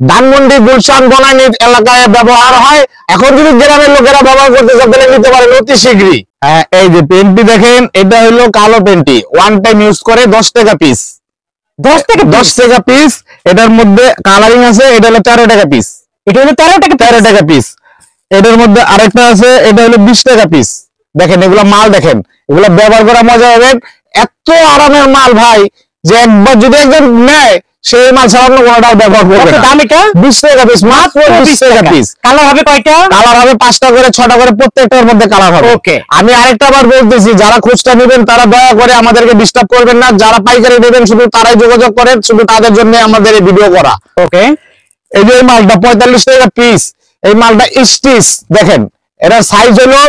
ধানমন্ডি গুলশান বনানী এলাকায় ব্যবহার হয়। এখন যদি গ্রামের লোকেরা ব্যবহার করতে চান তাহলে নিতে পারেন অতি শীঘ্রই। হ্যাঁ, এই যে পেনটি দেখেন, এটা হলো কালো পেনটি, ওয়ান টাইম ইউজ করে 10 টাকা পিস। 10 টাকা পিস। এটার মধ্যে কালারিং আছে, এটা হলো 13 টাকা পিস। এটা হলো 13 টাকা পিস। এটার মধ্যে আরেকটা আছে, এটা হলো 20 টাকা পিস। দেখেন এগুলা মাল, দেখেন এগুলা ব্যবহার করা মজা হবে। এত আরামের মাল ভাই, যে একবার যদি একজন নেয় সেই মাল সামান্য কোনটাও ব্যবহার করবে না। দাম এটা 20 টাকা পিস, মাত্র 20 টাকা পিস। কালার হবে কয়টা? কালার হবে 5টা করে, 6টা করে, প্রত্যেকটার মধ্যে কালার হবে। ওকে, আমি আরেকটা বার বলতেছি, যারা খুচরা নেবেন তারা দয়া করে আমাদেরকে ডিস্টার্ব করবেন না। যারা পাইকারি নেবেন শুধু তারাই যোগাযোগ করেন, শুধু তাদের জন্য আমাদের এই ভিডিও করা। ওকে, এই যে মালটা 45 টাকা পিস। এই মালটা স্টিচ, দেখেন এটার সাইজ হলো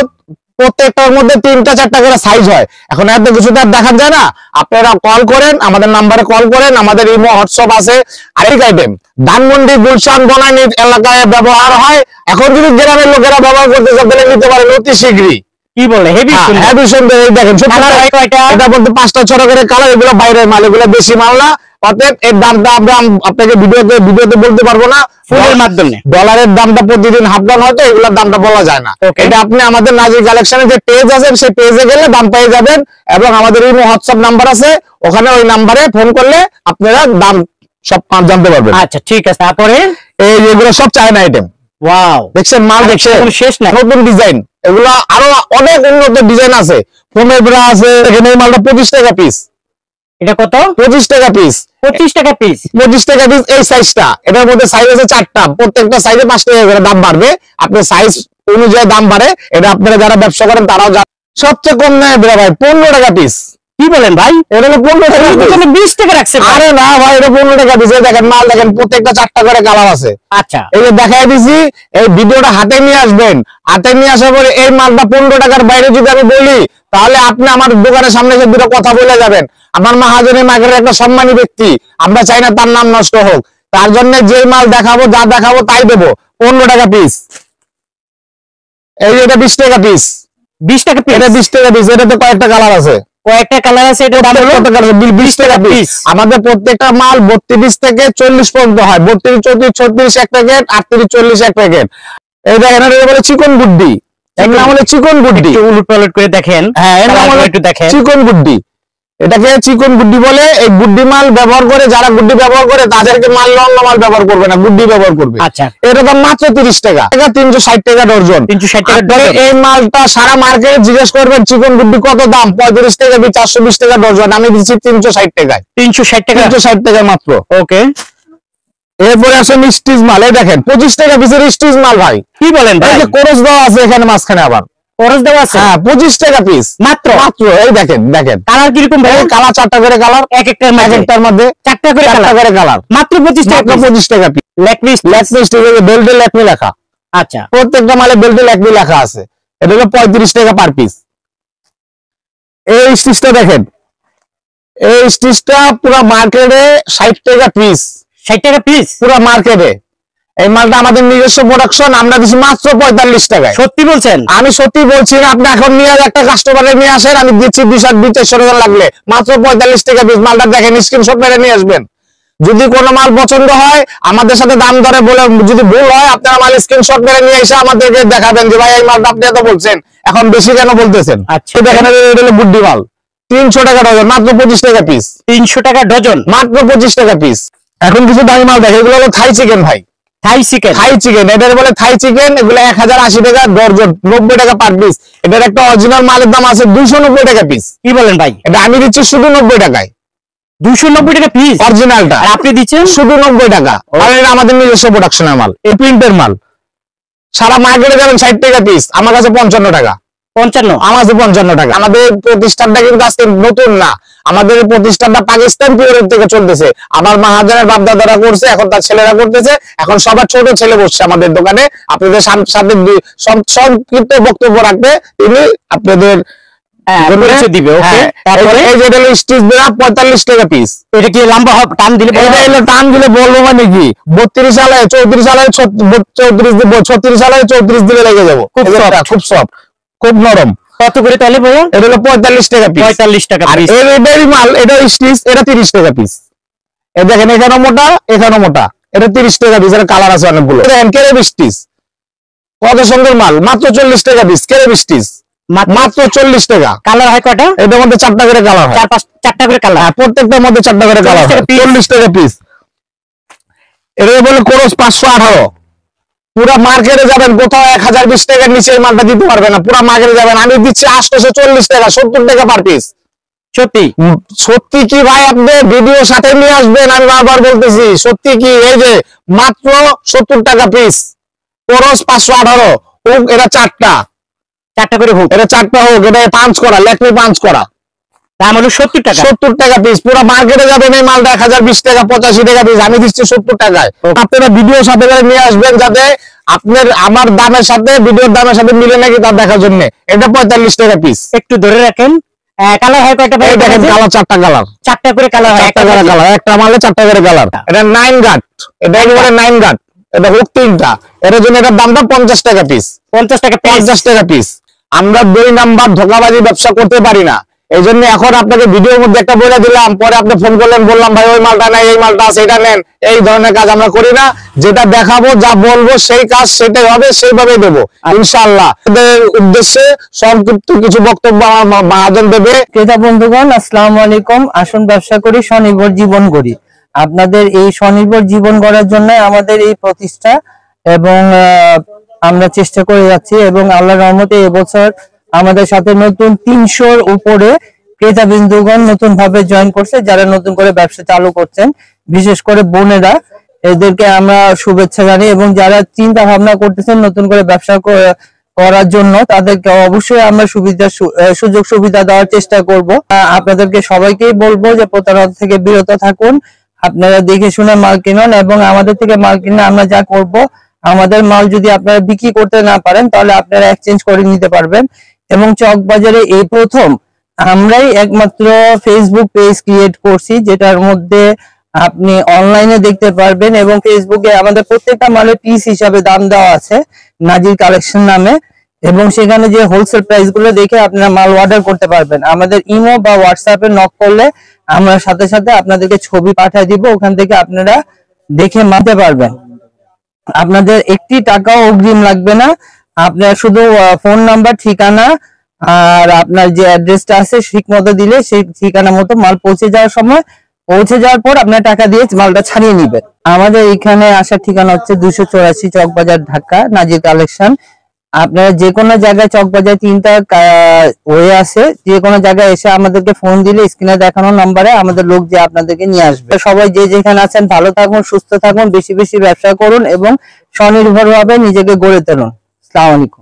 প্রত্যেকটার মধ্যে 3টা 4টা করে সাইজ হয়। এখন এত কিছু তো দেখা যায় না, আপনারা কল করেন, আমাদের নাম্বারে কল করেন, আমাদের ইমো হোয়াটসঅ্যাপ আছে। আরেক আইটেম, ধানমন্ডি গুলশান বনানী এলাকায় ব্যবহার হয়। এখন যদি গ্রামের লোকেরা ব্যবহার করতে চান তাহলে নিতে পারেন অতি শীঘ্রই। কি বলে, হেভি সুন্দর। এই দেখেন এটা বলতে 5টা 6টা করে কালার। এগুলো বাইরের মাল, এগুলো বেশি মাল না। অতএব এর দামটা আমরা আপনাকে ভিডিওতে বলতে পারবো না, ফোনের মাধ্যমে। ডলারের দামটা প্রতিদিন হাফ ডাউন হয়, তো এগুলোর দামটা বলা যায় না। এটা আপনি আমাদের নাজির কালেকশনের যে পেজ আছে সেই পেজে গেলে দাম পেয়ে যাবেন, এবং আমাদের এই হোয়াটসঅ্যাপ নাম্বার আছে, ওখানে ওই নাম্বারে ফোন করলে আপনারা দাম সব জানতে পারবেন। আচ্ছা ঠিক আছে। তারপরে এই যেগুলো সব চায়না আইটেম। ওয়াও, দেখছেন মাল, দেখছেন শেষ নাই, নতুন ডিজাইন। এগুলো আরো অনেক উন্নত ডিজাইন আছে। ফোমের ব্রা আছে। এখানে এই মালটা 25 টাকা পিস। এটা কত? 25 টাকা পিস। 25 টাকা পিস। 25 টাকা পিস। এই সাইজটা, এটার মধ্যে সাইজ আছে 4টা, প্রত্যেকটা সাইজে 5 টাকা করে দাম বাড়বে। আপনার সাইজ অনুযায়ী দাম বাড়ে। এটা আপনারা যারা ব্যবসা করেন তারাও জানেন। সবচেয়ে কম নেয় ভাই 15 টাকা পিস। কি বলেন ভাই? এটা হলো 15 টাকা পিস। 20 টাকা রাখছে। আরে না ভাই, এটা 15 টাকা পিস। দেখেন মাল, দেখেন প্রত্যেকটা 4টা করে কালার আছে। আচ্ছা, এই যে দেখাই দিছি, এই ভিডিওটা হাতে নিয়ে আসবেন। হাতে নিয়ে আসার পরে এই মালটা 15 টাকার বাইরে যদি আমি বলি, তাহলে আপনি আমার দোকানের সামনে এসে দুটো কথা বলে যাবেন। আমার মাহাজনের মার্কেটের একটা সম্মানী ব্যক্তি, আমরা চাই না তার নাম নষ্ট হোক। তার জন্য যে মাল দেখাবো, যা দেখাবো তাই দেবো। 15 টাকা পিস। এই এটা 20 টাকা পিস। 20 টাকা পিস। এটা 20 টাকা পিস। এটাতে কয়েকটা কালার আছে। কয়েকটা কালার আছে। এটা দাম কত? 20 টাকা পিস। আমাদের প্রত্যেকটা মাল 32 থেকে 40 পর্যন্ত হয়। 32, 34, 36 এক প্যাকেট, 38, 40 এক প্যাকেট। এই দেখেন, এটা বলে চিকন গুড্ডি। এর নাম হলো চিকন গুড্ডি। একটু উলট পালট করে দেখেন। হ্যাঁ, এর নাম হলো একটু দেখেন, চিকন গুড্ডি। এটাকে চিকন গুড্ডি বলে। এই গুড্ডি মাল ব্যবহার করে, যারা গুড্ডি ব্যবহার করে তাদেরকে মাল, অন্য মাল ব্যবহার করবে না, গুড্ডি ব্যবহার করবে। আচ্ছা, এটা দাম মাত্র 30 টাকা। 360 টাকা ডজন। 360 টাকা ডজন। এই মালটা সারা মার্কেটে জিজ্ঞেস করবেন চিকন গুড্ডি কত দাম, 35 টাকা, 420 টাকা ডজন। আমি দিচ্ছি 360 টাকায়। 360 টাকা। 360 টাকা মাত্র। ওকে, এরপরে আসে স্টিচ মাল। এই দেখেন 25 টাকা পিসের স্টিচ মাল ভাই। কি বলেন ভাই? কোরস দেওয়া আছে এখানে মাঝখানে, আবার কোরস দেওয়া আছে। হ্যাঁ, 25 টাকা পিস মাত্র। এই দেখেন, কালার কিরকম ভাই? কালার 4টা করে কালার, একটার মধ্যে 4টা করে কালার, মাত্র 25 টাকা। 25 টাকা পিস। লেকমিস বেল্টে লেকমি লেখা। আচ্ছা, প্রত্যেকটা মালে বেল্টে লেকমি লেখা আছে। এটা হলো 35 টাকা পার পিস। এই স্টিচটা দেখেন, এই স্টিচটা পুরো মার্কেটে 60 টাকা পিস। 60 টাকা পিস পুরো মার্কেটে। এই মালটা আমাদের নিজস্ব প্রোডাকশন, আমরা দিচ্ছি মাত্র 45 টাকায়। সত্যি বলছেন? আমি সত্যি বলছি। আপনি এখন নিয়ে একটা কাস্টমারে নিয়ে আসেন, আমি দিচ্ছি 200-400 টাকা লাগলে মাত্র 45 টাকা পিস। মালটা দেখেন, স্ক্রিনশট মেরে নিয়ে আসবেন। যদি কোনো মাল পছন্দ হয় আমাদের সাথে দাম ধরে বলে, যদি ভুল হয় আপনারা মাল স্ক্রিনশট মেরে নিয়ে এসে আমাদেরকে দেখাবেন যে ভাই এই মালটা আপনি এত বলছেন, এখন বেশি কেন বলতেছেন। আচ্ছা, দেখেন এটা হলো গুড্ডি মাল, 300 টাকা ডজন, মাত্র 25 টাকা পিস। 300 টাকা ডজন, মাত্র 25 টাকা পিস। এখন কিছু দামি মাল দেখে, এগুলো হলো থাই চিকেন ভাই। থাই চিকেন, এটার বলে থাই চিকেন। এগুলো 1080 টাকা ডজন, 90 টাকা পার পিস। এটার একটা অরিজিনাল মালের দাম আছে 290 টাকা পিস। কি বলেন ভাই? এটা আমি দিচ্ছি শুধু 90 টাকায়। 290 টাকা পিস অরিজিনালটা, আর আপনি দিচ্ছেন শুধু 90 টাকা। আর এটা আমাদের নিজস্ব প্রোডাকশনের মাল, এই প্রিন্টের মাল। সারা মার্কেটে যাবেন 60 টাকা পিস, আমার কাছে 55 টাকা। 55? আমার কাছে 55 টাকা। আমাদের প্রতিষ্ঠানটা কিন্তু আজকে নতুন না, আমাদের প্রতিষ্ঠানটা পাকিস্তান পিরিয়ড থেকে চলতেছে। আমার মাহাজনের বাপ দাদারা করছে, এখন তার ছেলেরা করতেছে, এখন সবার ছোট ছেলে বসছে আমাদের দোকানে। আপনাদের সাথে সংক্ষিপ্ত বক্তব্য রাখবে তিনি, আপনাদের দিবে। ওকে, তারপরে এই যে এটা স্টিচ ব্রা 45 টাকা পিস। এটা কি লম্বা হবে? টান দিলে টান দিলে বলবো মানে কি 32 সালে 34 সালে 36 সালে 34 দিলে লেগে যাবো। খুব সফট, খুব নরম। কত করে তাহলে ভাইয়া? এটা হলো 45 টাকা পিস। 45 টাকা পিস। আর এটারই মাল, এটা স্টিচ, এটা 30 টাকা পিস। এই দেখেন, এখানে মোটা, এখানে মোটা। এটা 30 টাকা পিস। এর কালার আছে অনেকগুলো। দেখেন কেরে বিস্টিস কত সুন্দর মাল, মাত্র 40 টাকা পিস। কেরে বিস্টিস মাত্র 40 টাকা। কালার হয় কয়টা? এটার মধ্যে 4টা করে কালার হয়, 4টা করে কালার। প্রত্যেকটার মধ্যে 4টা করে কালার হয়। 40 টাকা পিস। এটা বলে কোরস 518। পুরা মার্কেটে যাবেন কোথাও 1020 টাকার নিচে এই মালটা দিতে পারবে না। পুরা মার্কেটে যাবেন আমি দিচ্ছি 840 টাকা, 70 টাকা পার পিস। সত্যি সত্যি কি ভাই? আপনি ভিডিও সাথে নিয়ে আসবেন, আমি বারবার বলতেছি সত্যি কি। এই যে মাত্র 70 টাকা পিস, কোরস 518 হুক। এটা 4টা করে হোক, এটা 4টা হোক। এটা পাঁচ করা, লেকমি পাঁচ করা, দাম হলো 70 টাকা। 70 টাকা পিস। পুরো মার্কেটে যাবেন এই মালটা 1020 টাকা 85 টাকা পিস, আমি দিচ্ছি 70 টাকায়। আপনারা ভিডিও সাথে করে নিয়ে আসবেন যাতে আপনার আমার দামের সাথে ভিডিওর দামের সাথে মিলে নাকি তা দেখার জন্য। এটা 45 টাকা পিস। একটু ধরে রাখেন। কালার হয় কয়টা ভাই? দেখেন কালার 4টা কালার, 4টা করে কালার হয়, 4টা করে কালার। একটা মালে 4টা করে কালার। এটা 9 গাট, এটা একেবারে 9 গাট। এটা হুক 3টা। এর জন্য এটার দামটা 50 টাকা পিস। 50 টাকা, 50 টাকা পিস। আমরা 2 নাম্বার ধোঁকাবাজি ব্যবসা করতে পারি না, এই জন্য এখন আপনাকে ভিডিওর মধ্যে একটা বলে দিলাম, পরে আপনি ফোন করলেন, বললাম ভাই ওই মালটা নাই, এই মালটা আছে, এটা নেন। এই ধরনের কাজ আমরা করি না। যেটা দেখাবো, যা বলবো সেই কাজ সেটাই হবে, সেইভাবেই দেবো ইনশাআল্লাহ। আমাদের উদ্দেশ্যে সংক্ষিপ্ত কিছু বক্তব্য আমার মহাজন দেবে। ক্রেতা বন্ধুগণ, আসসালামু আলাইকুম। আসুন ব্যবসা করি, স্বনির্ভর জীবন গড়ি। আপনাদের এই স্বনির্ভর জীবন গড়ার জন্য আমাদের এই প্রতিষ্ঠা, এবং আমরা চেষ্টা করে যাচ্ছি। এবং আল্লাহর রহমতে এবছর আমাদের সাথে নতুন 300-র উপরে ক্রেতা বিন্দুগণ নতুন ভাবে জয়েন করছে, যারা নতুন করে ব্যবসা চালু করছেন, বিশেষ করে বোনেরা। এদেরকে আমরা শুভেচ্ছা জানাই। এবং যারা চিন্তা ভাবনা করতেছেন নতুন করে ব্যবসা করার জন্য, তাদেরকে অবশ্যই আমরা সুযোগ সুবিধা দেওয়ার চেষ্টা করব। আপনাদেরকে সবাইকেই বলবো যে প্রতারণা থেকে বিরত থাকুন। আপনারা দেখে শুনে মাল কিনুন, এবং আমাদের থেকে মাল কিনে আমরা যা করব, আমাদের মাল যদি আপনারা বিক্রি করতে না পারেন তাহলে আপনারা এক্সচেঞ্জ করে নিতে পারবেন। এবং চকবাজারে এই প্রথম আমরাই একমাত্র ফেসবুক পেজ ক্রিয়েট করছি, যেটার মধ্যে আপনি অনলাইনে দেখতে পারবেন। এবং ফেসবুকে আমাদের প্রত্যেকটা মালের পিস হিসাবে দাম দেওয়া আছে নাজির কালেকশন নামে, এবং সেখানে যে হোলসেল প্রাইস গুলো দেখে আপনারা মাল অর্ডার করতে পারবেন। আমাদের ইমো বা হোয়াটসঅ্যাপে নক করলে আমরা সাথে সাথে আপনাদেরকে ছবি পাঠিয়ে দিব, ওখান থেকে আপনারা দেখে মানতে পারবেন। আপনাদের 1 টাকাও অগ্রিম লাগবে না। আপনার শুধু ফোন নাম্বার, ঠিকানা আর আপনার যে অ্যাড্রেসটা আছে ঠিক মতো দিলে সেই ঠিকানা মতো মাল পৌঁছে যাওয়ার পর আপনার টাকা দিয়ে মালটা ছাড়িয়ে নিবেন। আমাদের এখানে আসার ঠিকানা হচ্ছে 284 চকবাজার, ঢাকা, নাজির কালেকশন। আপনারা যে কোনো জায়গায় চকবাজার 3টা ওয়ে আছে, যে কোনো জায়গায় এসে আমাদেরকে ফোন দিলে স্ক্রিনে দেখানো নম্বরে আমাদের লোক যে আপনাদেরকে নিয়ে আসবে। সবাই যে যেখানে আছেন ভালো থাকুন, সুস্থ থাকুন, বেশি বেশি ব্যবসা করুন এবং স্বনির্ভরভাবে নিজেকে গড়ে তুলুন। আসসালামু আলাইকুম।